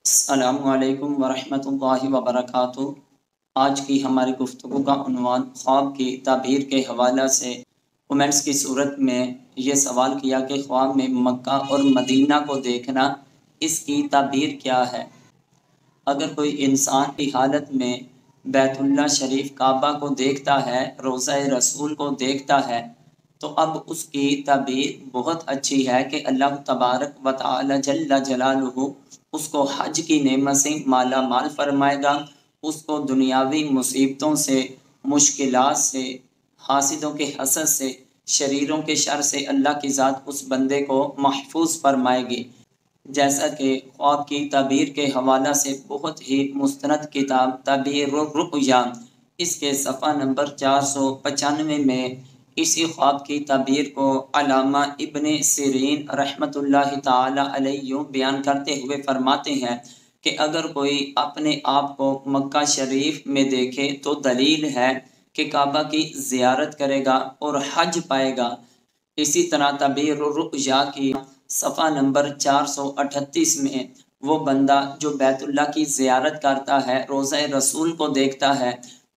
السلام علیکم ورحمۃ اللہ وبرکاتہ۔ آج کی ہماری گفتگو کا عنوان خواب کی تعبیر کے حوالہ سے کومنٹس کی صورت میں یہ سوال کیا کہ خواب میں مکہ اور مدینہ کو دیکھنا، اس کی تعبیر کیا ہے؟ اگر کوئی انسان کی حالت میں بیت اللہ شریف کعبہ کو دیکھتا ہے، روضہ رسول کو دیکھتا ہے، تو اب اس کی تعبیر بہت اچھی ہے کہ اللہ تبارک و تعالی جل جلالہ اس کو حج کی نعمت سے مالا مال فرمائے گا، اس کو دنیاوی مصیبتوں سے، مشکلات سے، حاسدوں کے حسد سے، شریروں کے شر سے اللہ کی ذات اس بندے کو محفوظ فرمائے گی۔ جیسا کہ خواب کی تعبیر کے حوالہ سے بہت ہی مستند کتاب تعبیر الرؤیا، اس کے صفحہ نمبر 495 میں اسی خواب کی تعبیر کو علامہ ابن سیرین رحمۃ اللہ تعالی علیہ بیان کرتے ہوئے فرماتے ہیں کہ اگر کوئی اپنے آپ کو مکہ شریف میں دیکھے تو دلیل ہے کہ کعبہ کی زیارت کرے گا اور حج پائے گا۔ اسی طرح تعبیر الرؤیا کی صفحہ نمبر 438 میں وہ بندہ جو بیت اللہ کی زیارت کرتا ہے، روضہ رسول کو دیکھتا ہے،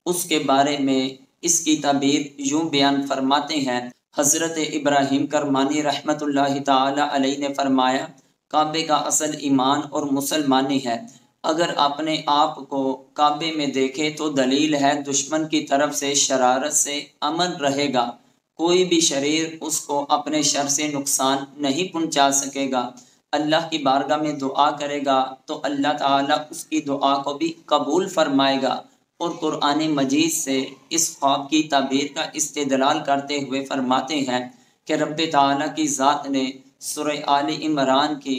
اس کے بارے میں اس کی تعبیر یوں بیان فرماتے ہیں۔ حضرت ابراہیم کرمانی رحمۃ اللہ تعالی علیہ نے فرمایا، کعبے کا اصل ایمان اور مسلمانی ہے۔ اگر اپنے آپ کو کعبے میں دیکھے تو دلیل ہے دشمن کی طرف سے شرارت سے امن رہے گا، کوئی بھی شریر اس کو اپنے شر سے نقصان نہیں پہنچا سکے گا۔ اللہ کی بارگاہ میں دعا کرے گا تو اللہ تعالیٰ اس کی دعا کو بھی قبول فرمائے گا۔ اور قرآن مجید سے اس خواب کی تعبیر کا استدلال کرتے ہوئے فرماتے ہیں کہ رب تعالیٰ کی ذات نے سورہ آل عمران کی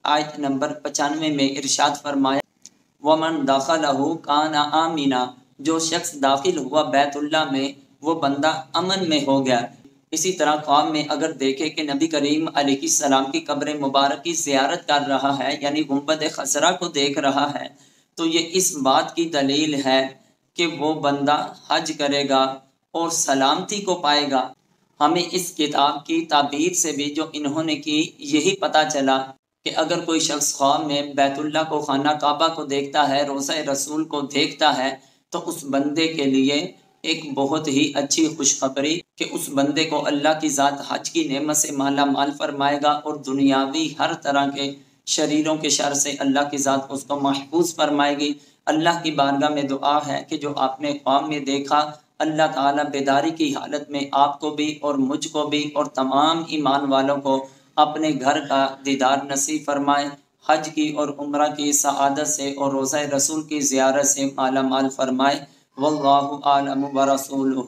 آیت نمبر 95 میں ارشاد فرمایا، وَمَن دَخَلَهُ كَانَ آمِنًا، جو شخص داخل ہوا بیت اللہ میں وہ بندہ امن میں ہو گیا۔ اسی طرح خواب میں اگر دیکھے کہ نبی کریم علیہ السلام کی قبر مبارک کی زیارت کر رہا ہے، یعنی گنبد خضرا کو دیکھ رہا ہے، تو یہ اس بات کی دلیل ہے کہ وہ بندہ حج کرے گا اور سلامتی کو پائے گا۔ ہمیں اس کتاب کی تعبیر سے بھی جو انہوں نے کی یہی پتہ چلا کہ اگر کوئی شخص خواب میں بیت اللہ کو، خانہ کعبہ کو دیکھتا ہے، روضہ رسول کو دیکھتا ہے، تو اس بندے کے لیے ایک بہت ہی اچھی خوشخبری کہ اس بندے کو اللہ کی ذات حج کی نعمت سے مالا مال فرمائے گا اور دنیاوی ہر طرح کے شریروں کے شر سے اللہ کی ذات اس کو محفوظ فرمائے گی۔ اللہ کی بارگاہ میں دعا ہے کہ جو آپ نے خواب میں دیکھا، اللہ تعالیٰ بیداری کی حالت میں آپ کو بھی اور مجھ کو بھی اور تمام ایمان والوں کو اپنے گھر کا دیدار نصیب فرمائے، حج کی اور عمرہ کی سعادت سے اور روضہ رسول کی زیارت سے مالا مال فرمائے۔ واللہ اعلم ورسولہ۔